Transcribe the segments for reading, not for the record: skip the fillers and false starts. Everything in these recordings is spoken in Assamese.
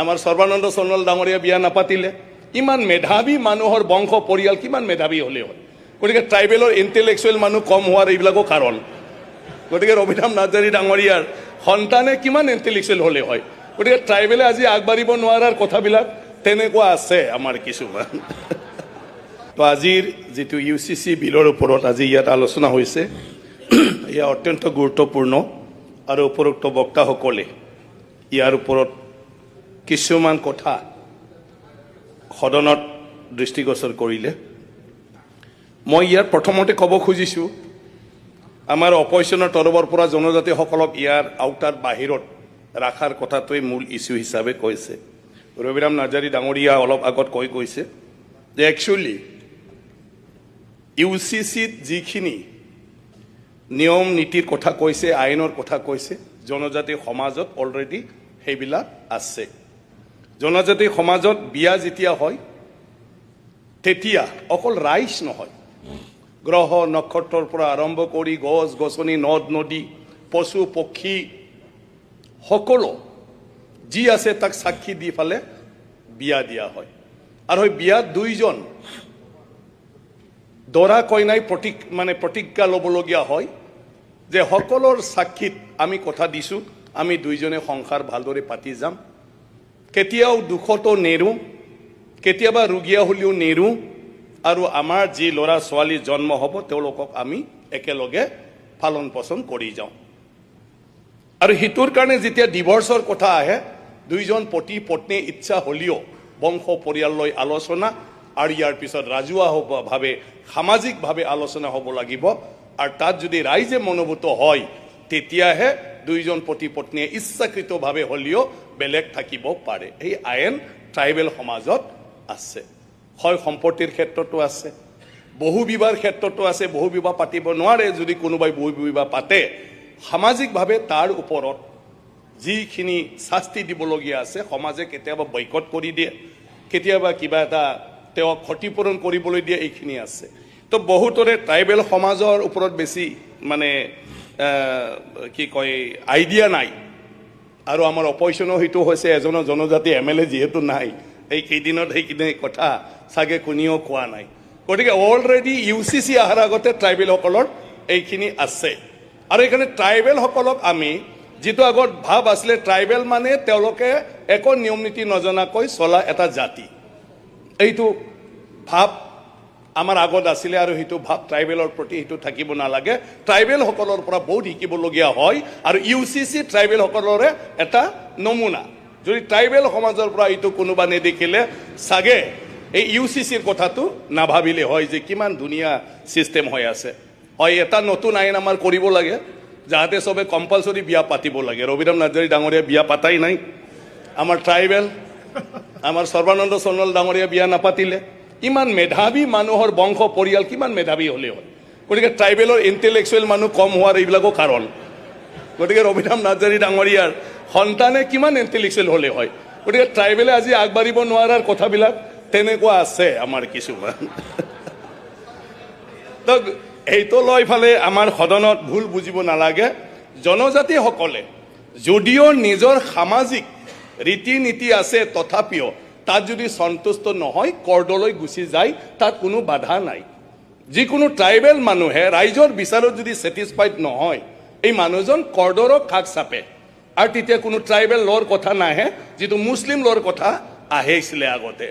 আমাৰ সৰ্বানন্দ সোণোৱাল ডাঙৰীয়া বিয়া নাপাতিলে ইমান মেধাৱী মানুহৰ বংশ পৰিয়াল কিমান মেধাৱী হ'লে হয় গতিকে ট্ৰাইবেলৰ ইণ্টেলেকচুৱেল মানুহ কম হোৱাৰ এইবিলাকো কাৰণ গতিকে ৰবিৰাম নাৰ্জাৰী ডাঙৰীয়াৰ সন্তানে কিমান ইণ্টেলেকচুৱেল হ'লে হয় গতিকে ট্ৰাইবেলে আজি আগবাঢ়িব নোৱাৰাৰ কথাবিলাক তেনেকুৱা আছে আমাৰ কিছুমান তো আজিৰ যিটো UCC বিলৰ ওপৰত আজি ইয়াত আলোচনা হৈছে এয়া অত্যন্ত গুৰুত্বপূৰ্ণ আৰু উপৰোক্ত বক্তাসকলে ইয়াৰ ওপৰত কিছুমান কথা সদনত দৃষ্টিগোচৰ কৰিলে মই ইয়াৰ প্ৰথমতে ক'ব খুজিছোঁ আমাৰ অপজিশ্যনৰ তৰফৰ পৰা জনজাতিসকলক ইয়াৰ আওতাৰ বাহিৰত ৰাখাৰ কথাটোৱে মূল ইছ্যু হিচাপে কৈছে ৰবিৰাম নাৰ্জাৰী ডাঙৰীয়া অলপ আগত কৈছে যে একচুৱেলি UCCত যিখিনি নিয়ম নীতিৰ কথা কৈছে আইনৰ কথা কৈছে জনজাতি সমাজত অলৰেডি সেইবিলাক আছে জনজাতি সমাজত বিয়া যেতিয়া হয় তেতিয়া অকল ৰাইজ নহয় গ্ৰহ নক্ষত্ৰৰ পৰা আৰম্ভ কৰি গছ গছনি নদ নদী পশু পক্ষী সকলো যি আছে তাক সাক্ষী দি ফালে বিয়া দিয়া হয় আৰু এই বিয়াত দুইজন দৰা কইনাই প্ৰতিজ্ঞা ল'বলগীয়া হয় যে সকলৰ সাক্ষীত আমি কথা দিছোঁ আমি দুইজনে সংসাৰ ভালদৰে পাতি যাম কেতিয়াও দুখতো নেৰো কেতিয়াবা ৰোগীয়া হ'লেও নেৰো আৰু আমাৰ যি ল'ৰা ছোৱালী জন্ম হ'ব তেওঁলোকক আমি একেলগে পালন পোষণ কৰি যাওঁ আৰু হিতুৰ কাৰণে যেতিয়া ডিভৰ্চৰ কথা আহে দুইজন পতি পত্নীৰ ইচ্ছা হ'লেও বংশ পৰিয়াললৈ আলোচনা আৰু ইয়াৰ পিছত ৰাজহুৱাভাৱে সামাজিকভাৱে আলোচনা হ'ব লাগিব আৰু তাত যদি ৰাইজে মনোভূত হয় তেতিয়াহে দুইজন পতি পত্নীয়ে ইচ্ছাকৃতভাৱে হ'লেও বেলেগ থাকিব পাৰে এই আইন ট্ৰাইবেল সমাজত আছে হয় সম্পত্তিৰ ক্ষেত্ৰতো আছে বহু বিবাহৰ ক্ষেত্ৰতো আছে বহু বিবাহ পাতিব নোৱাৰে যদি কোনোবাই বহু বিবাহ পাতে সামাজিকভাৱে তাৰ ওপৰত যিখিনি শাস্তি দিবলগীয়া আছে সমাজে কেতিয়াবা বয়কট কৰি দিয়ে কেতিয়াবা কিবা এটা তেওঁক ক্ষতিপূৰণ কৰিবলৈ দিয়ে এইখিনি আছে তো বহুতৰে ট্ৰাইবেল সমাজৰ ওপৰত বেছি কি কয় আইডিয়া নাই আৰু আমাৰ অপজিশ্যনো সেইটো হৈছে এজনৰ জনজাতি MLA যিহেতু নাই এই কেইদিনত সেইখিনি কথা চাগে কোনেও কোৱা নাই গতিকে অলৰেডি UCC অহাৰ আগতে ট্ৰাইবেলসকলৰ এইখিনি আছে আৰু এইকাৰণে ট্ৰাইবেলসকলক আমি যিটো আগত ভাৱ আছিলে ট্ৰাইবেল মানে তেওঁলোকে একো নিয়ম নীতি নজনাকৈ চলা এটা জাতি এইটো ভাৱ আমাৰ আগত আছিলে আৰু সেইটো ভাৱ ট্ৰাইবেলৰ প্ৰতি সেইটো থাকিব নালাগে ট্ৰাইবেলসকলৰ পৰা বহুত শিকিবলগীয়া হয় আৰু UCC ট্ৰাইবেলসকলৰে এটা নমুনা যদি ট্ৰাইবেল সমাজৰ পৰা এইটো কোনোবা নেদেখিলে চাগে এই UCCৰ কথাটো নাভাবিলে হয় যে কিমান ধুনীয়া চিষ্টেম হৈ আছে হয় এটা নতুন আইন আমাৰ কৰিব লাগে যাতে সবে কম্পালসৰি বিয়া পাতিব লাগে ৰবিৰাম নাৰ্জাৰী ডাঙৰীয়া বিয়া পাতাই নাই আমাৰ ট্ৰাইবেল আমাৰ সৰ্বানন্দ সোণোৱাল ডাঙৰীয়া বিয়া নাপাতিলে ইমান মেধাৱী মানুহৰ বংশ পৰিয়াল কিমান মেধাৱী হ'লে হয় গতিকে ট্ৰাইবেলৰ ইণ্টেলেকচুৱেল মানুহ কম হোৱাৰ এইবিলাকো কাৰণ গতিকে ৰবিৰাম নাৰ্জাৰী ডাঙৰীয়াৰ সন্তানে কিমান ইণ্টেলেকচুৱেল হ'লে হয় গতিকে ট্ৰাইবেলে আজি আগবাঢ়িব নোৱাৰাৰ কথাবিলাক তেনেকুৱা আছে আমাৰ কিছুমান তো এইটো লৈ ফালে আমাৰ সদনত ভুল বুজিব নালাগে জনজাতিসকলে যদিও নিজৰ সামাজিক ৰীতি নীতি আছে তথাপিও তাত যদি সন্তুষ্ট নহয় কৰ্ডলৈ গুচি যায় তাত কোনো বাধা নাই যিকোনো ট্ৰাইবেল মানুহে ৰাইজৰ বিচাৰত যদি ছেটিছফাইড নহয় এই মানুহজন কৰ্ডৰক কাষ চাপে আৰু তেতিয়া কোনো ট্ৰাইবেল ল'ৰ কথা নাহে যিটো মুছলিম ল'ৰ কথা আহিছিলে আগতে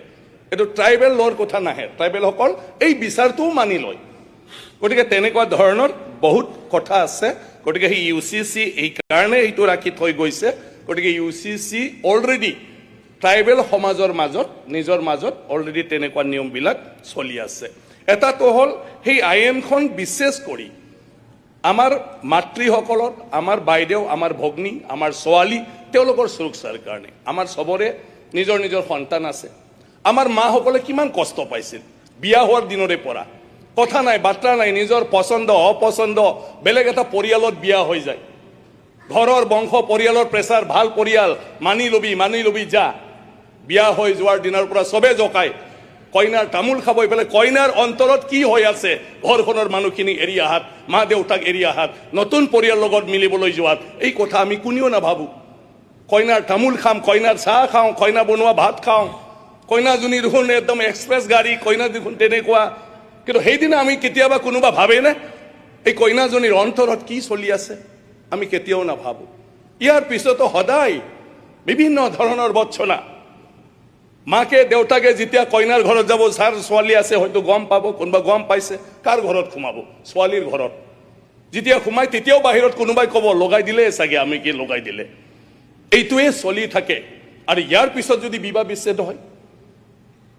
এইটো ট্ৰাইবেল ল'ৰ কথা নাহে ট্ৰাইবেলসকল এই বিচাৰটোও মানি লয় গতিকে তেনেকুৱা ধৰণৰ বহুত কথা আছে গতিকে সেই UCC এইকাৰণে এইটো ৰাখি থৈ গৈছে গতিকে UCC অলৰেডি ট্ৰাইবেল সমাজৰ মাজত নিজৰ মাজত অলৰেডি তেনেকুৱা নিয়মবিলাক চলি আছে এটাটো হ'ল সেই আইনখন বিশেষ কৰি আমাৰ মাতৃসকলৰ আমাৰ বাইদেউ আমাৰ ভগ্নী আমাৰ ছোৱালী তেওঁলোকৰ সুৰক্ষাৰ কাৰণে আমাৰ সবৰে নিজৰ নিজৰ সন্তান আছে আমাৰ মাসকলে কিমান কষ্ট পাইছিল বিয়া হোৱাৰ দিনৰে পৰা কথা নাই বাৰ্তা নাই নিজৰ পছন্দ অপছন্দ বেলেগ এটা পৰিয়ালত বিয়া হৈ যায় ঘৰৰ বংশ পৰিয়ালৰ প্ৰেছাৰ ভাল পৰিয়াল মানি লবি যা বিয়া হৈ যোৱাৰ দিনৰ পৰা সবে জকায় কইনাৰ তামোল খাব পেলাই কইনাৰ অন্তৰত কি হৈ আছে ঘৰখনৰ মানুহখিনি এৰি আহাত মা দেউতাক এৰি আহাত নতুন পৰিয়াল লগত মিলিবলৈ যোৱাত এই কথা আমি কোনেও নাভাবো কইনাৰ তামোল খাম, কইনাৰ চাহ খাওঁ, কইনা বনোৱা ভাত খাওঁ, কইনাজনী দেখোন একদম এক্সপ্ৰেছ গাড়ী, কইনা দেখোন তেনেকুৱা। কিন্তু সেইদিনা আমি কেতিয়াবা কোনোবা ভাবেনে এই কইনাজনীৰ অন্তৰত কি চলি আছে? আমি কেতিয়াও নাভাবোঁ। ইয়াৰ পিছতো সদায় বিভিন্ন ধৰণৰ বৰ্চনা। মাকে দেউতাকে যেতিয়া কইনাৰ ঘৰত যাব, যাৰ ছোৱালী আছে হয়তো গম পাব, কোনোবা গম পাইছে, কাৰ ঘৰত সোমাব? ছোৱালীৰ ঘৰত। যেতিয়া সোমাই তেতিয়াও বাহিৰত কোনোবাই ক'ব লগাই দিলে চাগে, আমি কি লগাই দিলে। এইটোৱে চলি থাকে। আৰু ইয়াৰ পিছত যদি বিবাহ বিচ্ছেদ হয়,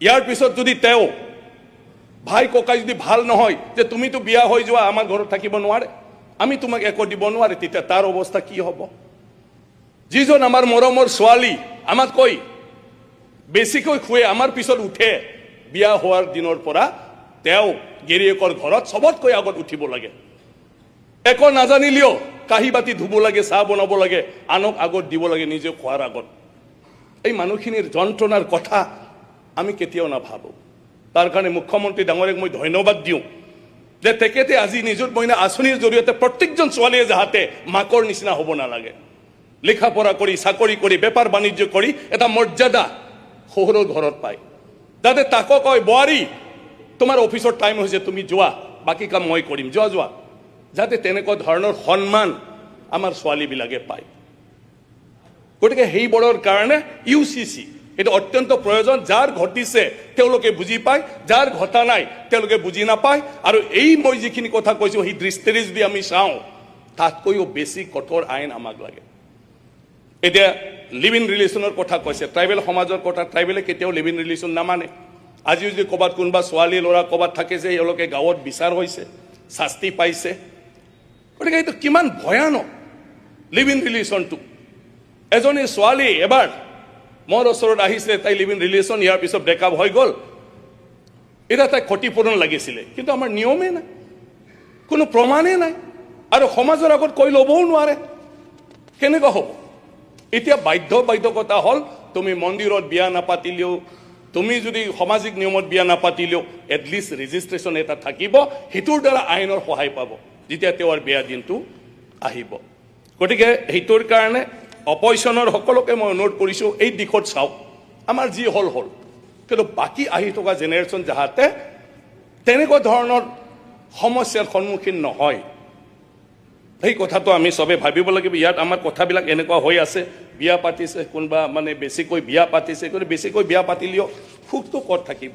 ইয়াৰ পিছত যদি তেওঁ ভাই ককাই যদি ভাল নহয়, যে তুমিতো বিয়া হৈ যোৱা, আমাৰ ঘৰত থাকিব নোৱাৰে, আমি তোমাক একো দিব নোৱাৰে, তেতিয়া তাৰ অৱস্থা কি হ'ব? যিজন আমাৰ মৰমৰ ছোৱালী আমাতকৈ বেছিকৈ শুৱে, আমাৰ পিছত উঠে, বিয়া হোৱাৰ দিনৰ পৰা তেওঁ গিৰিয়েকৰ ঘৰত চবতকৈ আগত উঠিব লাগে। একো নাজানিলেও কাঁহী বাতি ধুব লাগে, চাহ বনাব লাগে, আনক আগত দিব লাগে, নিজে খোৱাৰ আগত। এই মানুহখিনিৰ যন্ত্ৰণাৰ কথা আমি কেতিয়াও নাভাবোঁ। তাৰ কাৰণে মুখ্যমন্ত্ৰী ডাঙৰীয়াক মই ধন্যবাদ দিওঁ যে তেখেতে আজি নিযুত মইনা আঁচনিৰ জৰিয়তে প্ৰত্যেকজন ছোৱালীয়ে যাতে মাকৰ নিচিনা হ'ব নালাগে, লিখা পঢ়া কৰি, চাকৰি কৰি, বেপাৰ বাণিজ্য কৰি এটা মৰ্যাদা শহুৰৰ ঘৰত পায়। যাতে তাকো কয়, বোৱাৰী তোমাৰ অফিচৰ টাইম হৈছে, তুমি যোৱা, বাকী কাম মই কৰিম, যোৱা যোৱা। যাতে তেনেকুৱা ধৰণৰ সন্মান আমাৰ ছোৱালীবিলাকে পায়। গতিকে সেইবোৰৰ কাৰণে UCC এটা অত্যন্ত প্ৰয়োজন। যাৰ ঘটিছে তেওঁলোকে বুজি পায়, যাৰ ঘটা নাই তেওঁলোকে বুজি নাপায়। আৰু এই মই যিখিনি কথা কৈছোঁ, সেই দৃষ্টিৰে যদি আমি চাওঁ, তাতকৈও বেছি কঠোৰ আইন আমাক লাগে। এতিয়া লিভ ইন ৰিলেশ্যনৰ কথা কৈছে, ট্ৰাইবেল সমাজৰ কথা। ট্ৰাইবেলে কেতিয়াও লিভ ইন ৰিলেশ্যন নামানে। আজিও যদি ক'ৰবাত কোনোবা ছোৱালী ল'ৰা ক'ৰবাত থাকে যে এওঁলোকে গাঁৱত বিচাৰ হৈছে, শাস্তি পাইছে। গতিকে এইটো কিমান ভয়ানক লিভ ইন ৰিলেশ্যনটো। এজনী ছোৱালী এবাৰ মোৰ ওচৰত আহিছে, তাই লিভ ইন ৰিলেশ্যন, ইয়াৰ পিছত ব্ৰেকআপ হৈ গ'ল। এতিয়া তাই ক্ষতিপূৰণ লাগিছিলে, কিন্তু আমাৰ নিয়মেই নাই, কোনো প্ৰমাণেই নাই, আৰু সমাজৰ আগত কৈ ল'বও নোৱাৰে। কেনেকুৱা হ'ব? এতিয়া বাধ্যকতা হ'ল, তুমি মন্দিৰত বিয়া নাপাতিলেও, তুমি যদি সামাজিক নিয়মত বিয়া নাপাতিলেও এটলিষ্ট ৰেজিষ্ট্ৰেশ্যন এটা থাকিব, সেইটোৰ দ্বাৰা আইনৰ সহায় পাব যেতিয়া তেওঁৰ বিয়া দিনটো আহিব। গতিকে সেইটোৰ কাৰণে অপজিশ্যনৰ সকলোকে মই অনুৰোধ কৰিছোঁ, এই দিশত চাওক। আমাৰ যি হ'ল, কিন্তু বাকী আহি থকা জেনেৰেশ্যন যাতে তেনেকুৱা ধৰণৰ সমস্যাৰ সন্মুখীন নহয়, সেই কথাটো আমি চবে ভাবিব লাগিব। ইয়াত আমাৰ কথাবিলাক এনেকুৱা হৈ আছে, বিয়া পাতিছে, কোনোবা মানে বেছিকৈ বিয়া পাতিছে, কিন্তু বেছিকৈ বিয়া পাতিলেও সুখটো ক'ত থাকিব?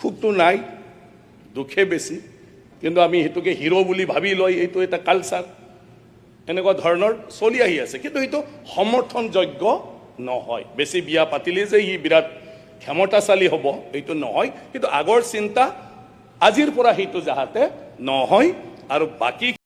সুখটো নাই, দুখে বেছি। কিন্তু আমি সেইটোকে হিৰ' বুলি ভাবি লয়, এইটো এটা কালচাৰ, এনেকুৱা ধৰণৰ চলি আহি আছে। কিন্তু এইটো সমৰ্থনযোগ্য নহয়। বেছি বিয়া পাতিলে যে ই বিৰাট ক্ষমতাশালী হ'ব, এইটো নহয়। কিন্তু আগৰ চিন্তা আজিৰ পৰা সেইটো যাতে নহয়। আৰু বাকী